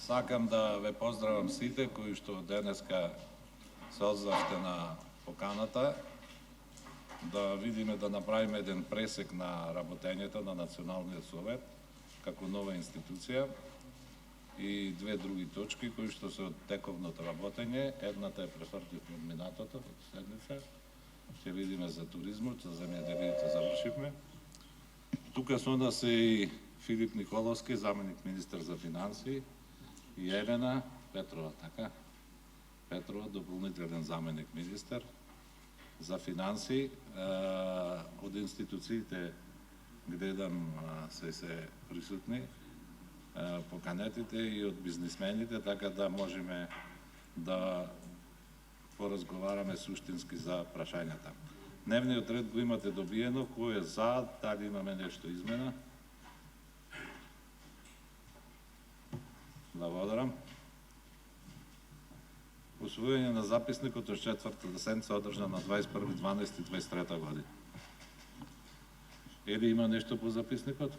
Сакам да ве поздравам сите кои што денеска се одзвавте на поканата, да видиме да направиме еден пресек на работењето на Националниот совет како нова институција и две други точки кои што се од тековното работење. Едната е пресвртивме од минатото седмица, ќе видиме за туризмот, за земјоделието завршивме. Тука со нас е и Филип Николовски, заменик министер за финансии, и Елена Петрова, така? Петрова, дополнителен заменик министер за финансии. Од институциите гледам се присутни, поканетите и од бизнисмените, така да можеме да поразговараме суштински за прашањата. Дневниот ред го имате добиено, кој е за, дали имаме нешто измена? Благодарам. Усвојање на записникот од четвртата седница одржана на 21.12.23 година. Или има нешто по записникот?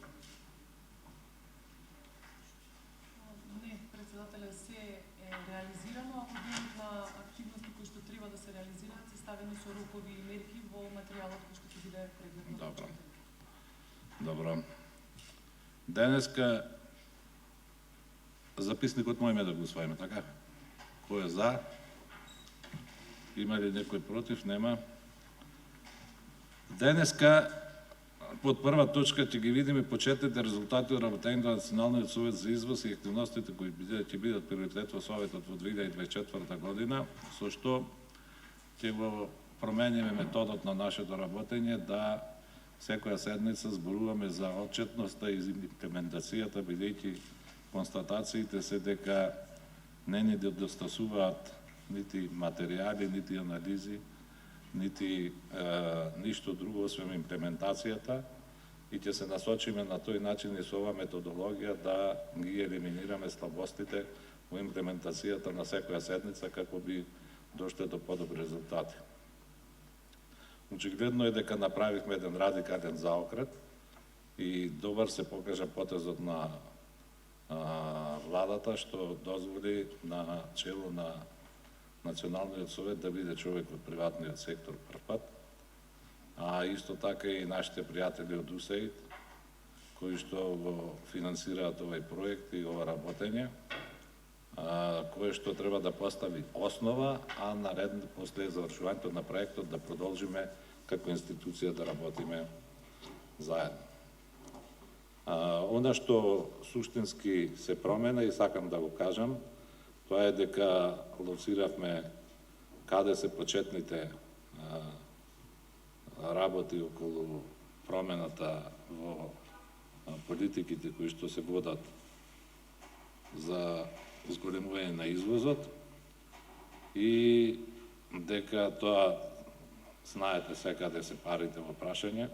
Не, председателя, се е реализирано, ако денот на активности кои што треба да се реализираат, се ставени со рокови и мерки во материјалот кој што ќе биде прегледно. Добро. Добро. Денеска записникот можеме да го усвоиме, така? Кој е за? Има ли некој против? Нема. Денеска под прва точка ќе ги видиме почетните резултати од работењето на Националниот совет за извоз и активностите кои ќе бидат приоритет во Советот во 2024 година, со што ќе го промениме методот на нашето работење, да секоја седмица зборуваме за отчетноста и имплементацијата, бидејќи констатациите се дека не ни недостасуваат нити материјали, нити анализи, нити ништо друго освен имплементацијата, и ќе се насочиме на тој начин и со оваа методологија да ги елиминираме слабостите во имплементацијата на секоја седница како би дошле до подобри резултати. Очигледно е дека направивме еден радикален заокрет и добар се покажа потезот на владата, што дозволи на чело на Националниот совет да биде човек од приватниот сектор прв пат, а исто така и нашите пријатели од УСАИД, кои што го финансираат овој проект и ова работење, кое што треба да постави основа, а наредно после завршувањето на проектот да продолжиме како институција да работиме заедно. Она што суштински се промена и сакам да го кажам, тоа е дека лоциравме каде се почетните работи околу промената во политиките кои што се водат за зголемување на извозот и дека тоа, знаете секаде се парите во прашање.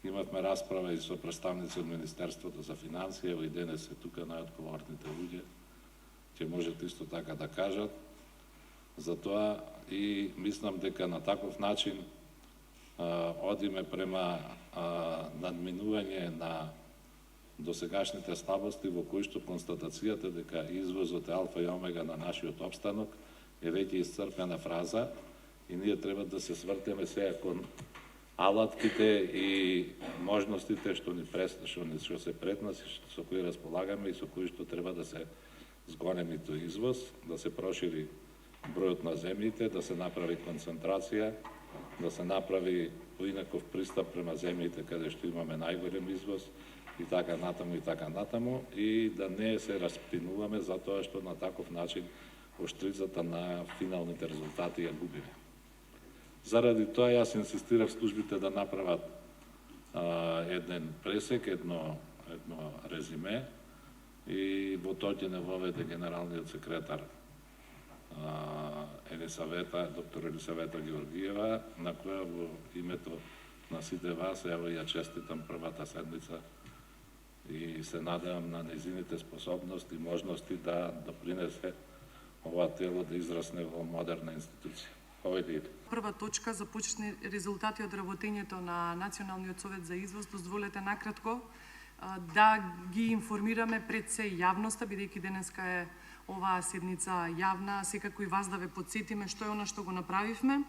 Имавме расправа и со представници од Министерството за финансија, и денес се тука најодговорните луѓе, ќе можат исто така да кажат. Затоа и мислам дека на таков начин одиме према надминување на досегашните слабости во кои што констатацијата дека извозот е алфа и омега на нашиот опстанок е веќе исцрпена фраза и ние треба да се свртеме сега кон алатките и можностите што се пред нас, со кои располагаме и со кои што треба да се зголеми тој извоз, да се прошири бројот на земјите, да се направи концентрација, да се направи поинаков пристап према земјите каде што имаме најголем извоз и така натаму, и да не се распинуваме за тоа што на таков начиноштрицата на финалните резултати ја губиме. Заради тоа јас инсистирав службите да направат еден пресек, едно резиме, и во тоа ќе не воведе генералниот секретар доктор Елисавета Георгиева, на која во името на сите вас ево ја честитам првата седмица и се надевам на нејзините способности и можности да допринесе ова тело да израсне во модерна институција. Прва точка за почетни резултати од работењето на Националниот совет за извоз, дозволете накратко да ги информираме пред се јавноста, бидејќи денеска е оваа седница јавна, секако и вас да ве подсетиме што е она што го направивме,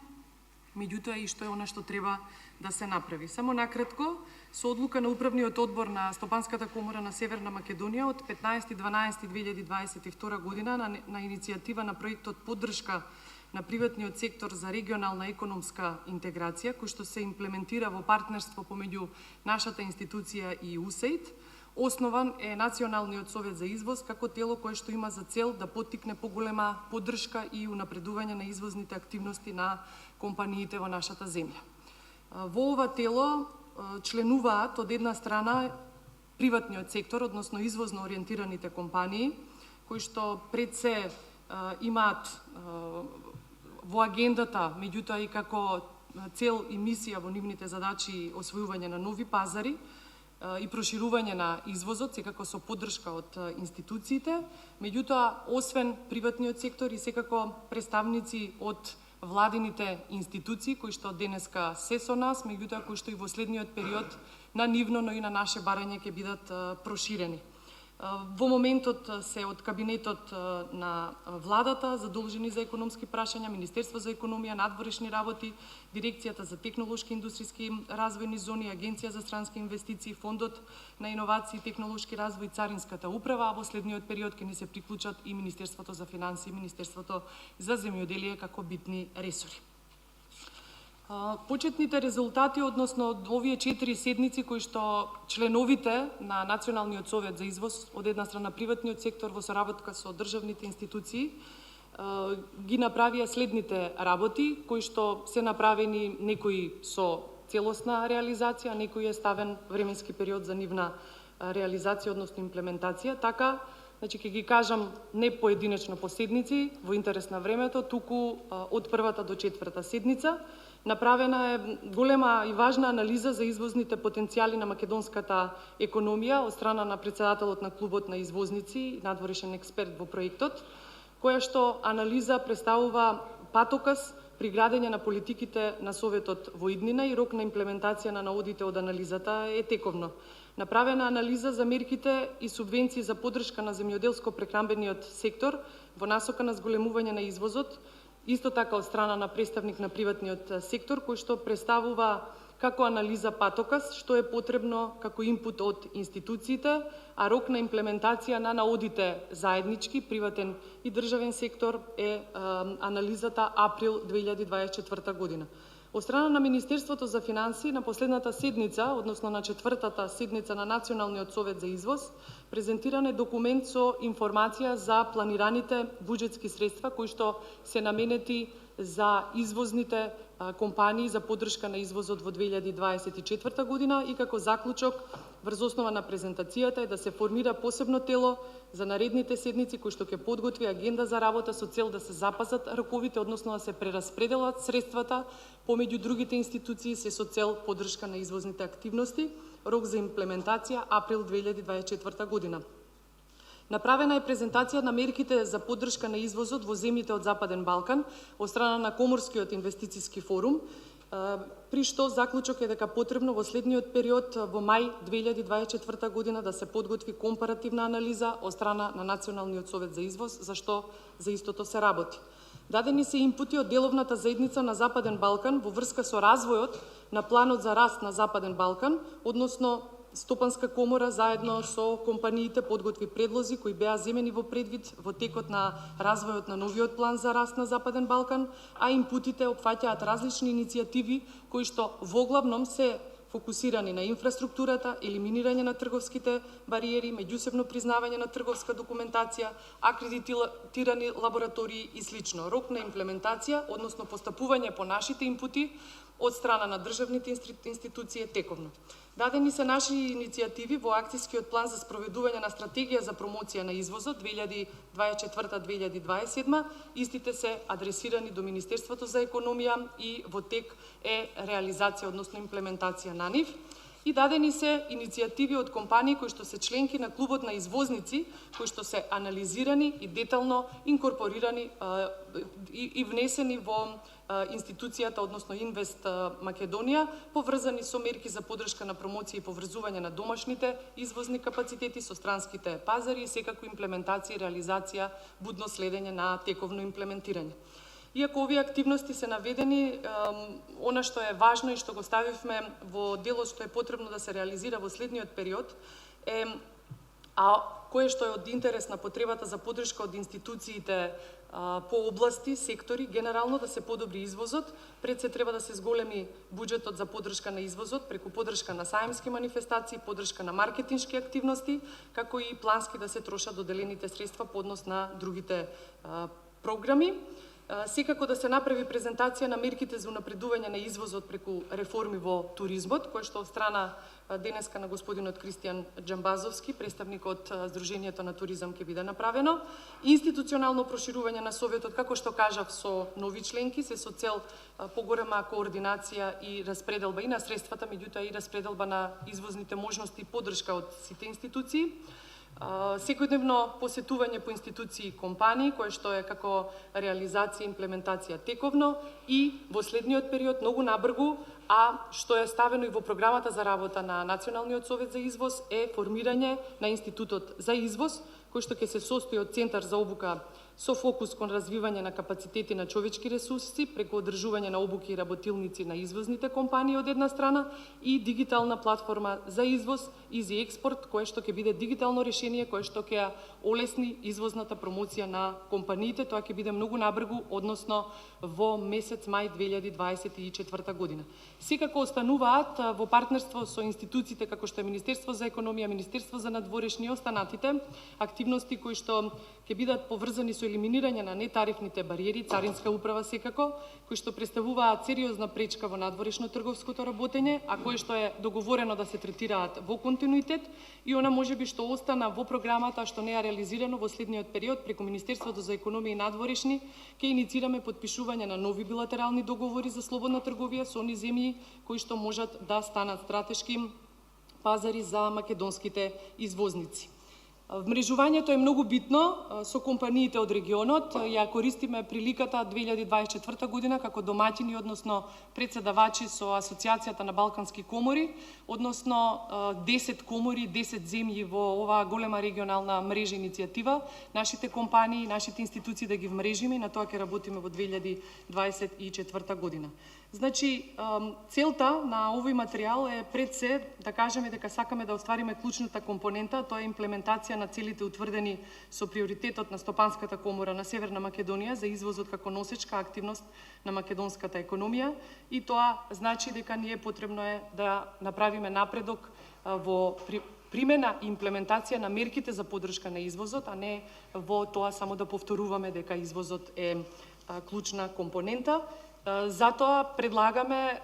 меѓутоа и што е она што треба да се направи. Само накратко, со одлука на Управниот одбор на Стопанската комора на Северна Македонија од 15.12.2022 година на иницијатива на проектот Поддршка на приватниот сектор за регионална економска интеграција, кој што се имплементира во партнерство помеѓу нашата институција и УСАИД, основан е Националниот совет за извоз како тело кое што има за цел да поттикне поголема поддршка и унапредување на извозните активности на компаниите во нашата земја. Во ова тело членуваат од една страна приватниот сектор, односно извозно ориентираните компании, кои што пред се имаат во агендата, меѓутоа и како цел и мисија во нивните задачи освојување на нови пазари и проширување на извозот, секако со поддршка од институциите, меѓутоа освен приватниот сектор и секако представници од владините институции кои што денеска се со нас, меѓутоа кои што и во следниот период на нивно, но и на наше барање ќе бидат проширени. Во моментот се од кабинетот на владата, задолжени за економски прашања, Министерство за економија, надворешни работи, Дирекцијата за технолошки и индустријски развојни зони, Агенција за странски инвестиции, Фондот на иновации и технолошки развој, Царинската управа, а во следниот период ќе ни се приклучат и Министерството за финансии и Министерството за земјоделие како битни ресори. Почетните резултати, односно од овие 4 седници кои што членовите на Националниот совет за извоз, од една страна приватниот сектор во соработка со државните институции, ги направија следните работи, кои што се направени некои со целосна реализација, некои е ставен временски период за нивна реализација, односно имплементација, така, значи ќе ги кажам не поединечно по седници, во интерес на времето, туку од првата до 4-та седница. Направена е голема и важна анализа за извозните потенцијали на македонската економија од страна на председателот на клубот на извозници и надворешен експерт во проектот, која што анализа представува патоказ при градење на политиките на Советот во иднина и рок на имплементација на наодите од анализата е тековно. Направена анализа за мерките и субвенции за поддршка на земјоделско-прехранбениот сектор во насока на зголемување на извозот, исто така од страна на представник на приватниот сектор, кој што представува како анализа патоказ, што е потребно како инпут од институциите, а рок на имплементација на наодите заеднички, приватен и државен сектор е анализата април 2024 година. Од страна на Министерството за финансии на последната седница, односно на 4-та седница на Националниот совет за извоз, презентиран е документ со информација за планираните буџетски средства кои што се наменети за извозните компании за поддршка на извозот во 2024 година и како заклучок врз основа на презентацијата е да се формира посебно тело за наредните седници кои што ќе подготви агенда за работа со цел да се запазат раковите, односно да се прераспределат средствата помеѓу другите институции се со цел поддршка на извозните активности, рок за имплементација април 2024 година. Направена е презентација на мерките за поддршка на извозот во земјите од Западен Балкан од страна на Коморскиот инвестициски форум, при што заклучок е дека потребно во следниот период во мај 2024 година да се подготви компаративна анализа од страна на Националниот совет за извоз, за што за истото се работи. Дадени се инпути од деловната заедница на Западен Балкан во врска со развојот на планот за раст на Западен Балкан, односно Стопанска комора заедно со компаниите подготви предлози кои беа земени во предвид во текот на развојот на новиот план за раст на Западен Балкан, а инпутите опфаќаат различни иницијативи кои што воглавном се фокусирани на инфраструктурата, елиминирање на трговските бариери, меѓусебно признавање на трговска документација, акредитирани лаборатории и слично. Рок на имплементација, односно постапување по нашите инпути од страна на државните институции е тековно. Дадени се наши иницијативи во акцијскиот план за спроведување на стратегија за промоција на извозот 2024-2027. Истите се адресирани до Министерството за економија и во тек е реализација, односно имплементација на нив. И дадени се иницијативи од компании кои што се членки на клубот на извозници, кои што се анализирани и детално инкорпорирани и внесени во институцијата, односно Инвест Македонија, поврзани со мерки за поддршка на промоција и поврзување на домашните извозни капацитети со странските пазари и секако имплементација и реализација, будно следење на тековно имплементирање. Иако овие активности се наведени, она што е важно и што го ставивме во делот што е потребно да се реализира во следниот период е, кое што е од интерес на потребата за поддршка од институциите по области, сектори, генерално да се подобри извозот. Пред се треба да се зголеми буџетот за поддршка на извозот преку поддршка на саемски манифестации, поддршка на маркетиншки активности, како и плански да се трошат доделените средства по однос на другите програми. Секако да се направи презентација на мерките за унапредување на извозот преку реформи во туризмот, кој што од страна денеска на господинот Кристијан Џамбазовски, представник од Сдруженијето на туризам, ќе биде направено. Институционално проширување на Советот, како што кажав, со нови членки, се со цел поголема координација и распределба и на средствата, меѓутоа и распределба на извозните можности и поддршка од сите институции. Секојдневно посетување по институции и компании, кое што е како реализација и имплементација тековно, и во следниот период многу набргу, а што е ставено и во програмата за работа на Националниот совет за извоз, е формирање на Институтот за извоз, кој што ќе се состои од Центар за обука со фокус кон развивање на капацитети на човечки ресурси преку одржување на обуки и работилници на извозните компании од една страна и дигитална платформа за извоз Easy Export, кое што ќе биде дигитално решение кое што ќе олесни извозната промоција на компаниите. Тоа ќе биде многу набргу, односно во месец мај 2024 година. Секако остануваат во партнерство со институциите како што е Министерство за економија, Министерство за надворешни и останатите активности кои што ќе бидат поврзани со елиминирање на нетарифните бариери, Царинска управа секако, кои што представуваат сериозна пречка во надворешно трговското работење, а кое што е договорено да се третираат во континуитет, и она можеби што остана во програмата, што не е реализирано во следниот период преку Министерството за економија и надворешни, ќе иницираме подпишување на нови билатерални договори за слободна трговија со они земји кои што можат да станат стратешки пазари за македонските извозници. Вмрежувањето е многу битно со компаниите од регионот. Ја користиме приликата 2024 година како домаќини, односно председавачи со Асоциацијата на Балкански комори, односно 10 комори, 10 земји во оваа голема регионална мрежа иницијатива. Нашите компании, нашите институции да ги вмрежиме и на тоа ќе работиме во 2024 година. Значи, целта на овој материјал е пред се да кажеме дека сакаме да оствариме клучната компонента, тоа е имплементација на целите утврдени со приоритетот на Стопанската комора на Северна Македонија за извозот како носечка активност на македонската економија, и тоа значи дека ние потребно е да направиме напредок во примена и имплементација на мерките за поддршка на извозот, а не во тоа само да повторуваме дека извозот е клучна компонента. Затоа предлагаме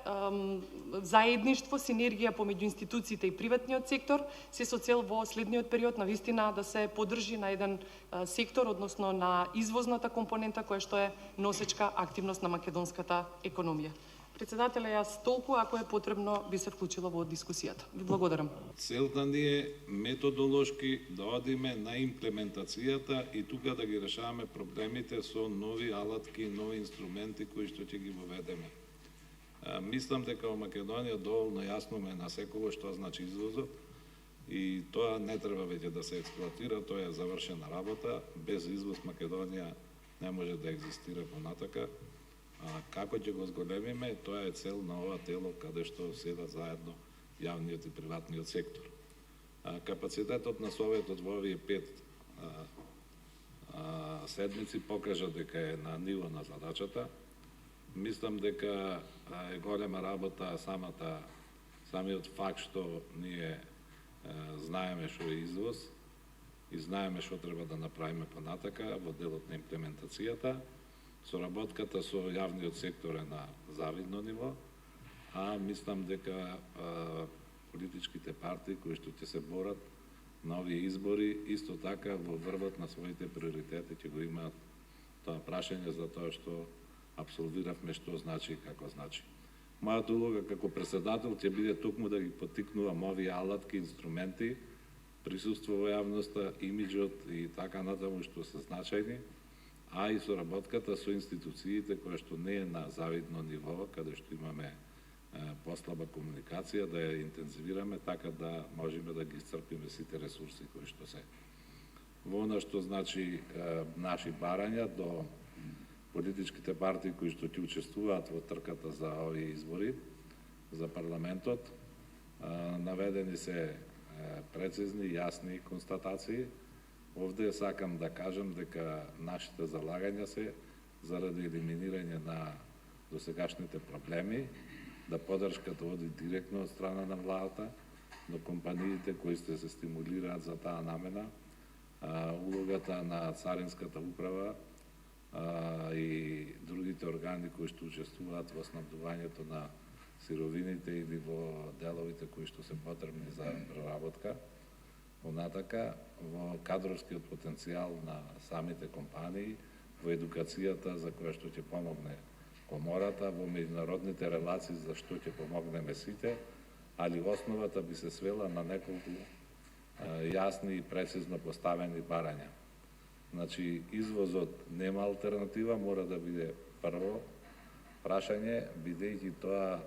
заедништво, синергија помеѓу институциите и приватниот сектор, се со цел во следниот период навистина да се поддржи на еден сектор, односно на извозната компонента која што е носечка активност на македонската економија. Председателе, јас толку, ако е потребно, би се вклучила во дискусијата. Ви благодарам. Целта ни е методолошки да одиме на имплементацијата и тука да ги решаваме проблемите со нови алатки, нови инструменти кои што ќе ги воведеме. Мислам дека во Македонија доволно јасно ме на секој што значи извозот и тоа не треба веќе да се експлоатира, тоа е завршена работа. Без извоз Македонија не може да екзистира понатака. Како ќе го зголемиме, тоа е цел на ова тело каде што седат заедно јавниот и приватниот сектор. Капацитетот на Советот во овие 5 седмици покажа дека е на ниво на задачата. Мислам дека е голема работа самиот факт што ние знаеме што е извоз и знаеме што треба да направиме понатака во делот на имплементацијата. Соработката со јавниот сектор е на завидно ниво, а мислам дека политичките партии кои што ќе се борат на овие избори исто така во врвот на своите приоритети ќе го имаат тоа прашање за тоа што апсолвиравме, што значи и како значи. Мојата улога како председател ќе биде токму да ги поттикнувам овие алатки, инструменти, присуство во јавноста, имиджот и така натаму што се значајни, а и соработката со институциите која што не е на завидно ниво, каде што имаме послаба комуникација, да ја интензивираме така да можеме да ги исцрпиме сите ресурси кои што се. Во она што значи наши барања до политичките партии кои што ќе учествуваат во трката за овие избори, за парламентот, наведени се прецизни, јасни констатации. Овде сакам да кажам дека нашите залагања се заради елиминирање на досегашните проблеми, да поддршката оди директно од страна на владата до компаниите кои се стимулираат за таа намена, улогата на Царинската управа и другите органи кои што учествуваат во снабдувањето на сировините или во деловите кои што се потребни за преработка. Понатака, во кадровскиот потенцијал на самите компании, во едукацијата за која што ќе помогне комората, во меѓународните релации за што ќе помогнеме сите, али основата би се свела на неколку јасни и прецизно поставени барања. Значи, извозот нема алтернатива, мора да биде прво прашање, бидејќи тоа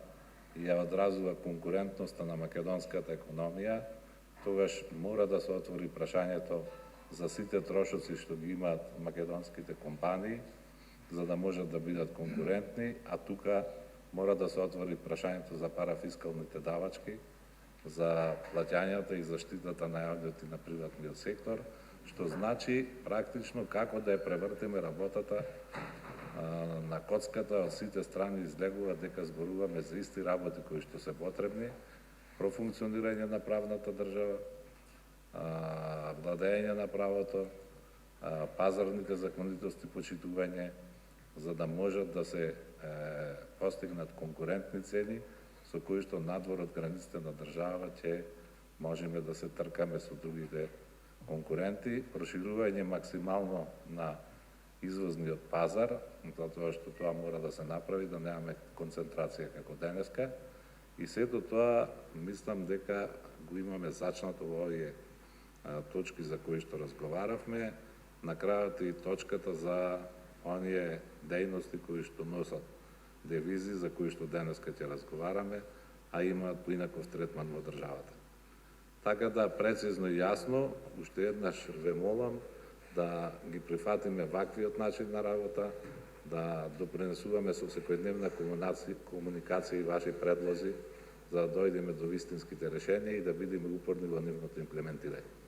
ја одразува конкурентноста на македонската економија, тогаш мора да се отвори прашањето за сите трошоци што ги имаат македонските компании, за да можат да бидат конкурентни, а тука мора да се отвори прашањето за парафискалните давачки, за плаќањата и заштитата на јавниот и на приватниот сектор, што значи практично како да ја превртиме работата на коцката. Од сите страни излегува дека зборуваме за исти работи кои што се потребни, профункционирање на правната држава, владење на правото, пазарните законитости, почитување, за да можат да се постигнат конкурентни цени со кои што надвор од границите на држава ќе можеме да се тркаме со другите конкуренти, проширување максимално на извозниот пазар, затоа што тоа мора да се направи, да немаме концентрација како денеска, и сето тоа мислам дека го имаме зачнато во овие точки за кои што разговаравме, на крајот и точката за оние дејности кои што носат девизи, за кои што денеска ќе разговараме, а имаат поинаков третман во државата. Така да прецизно и јасно, уште еднаш ве молам да ги прифатиме ваквиот начин на работа, да допринесуваме со секојдневна комуникација и ваши предлози, за да дојдеме до вистинските решенија и да бидеме упорни во нивното имплементирање.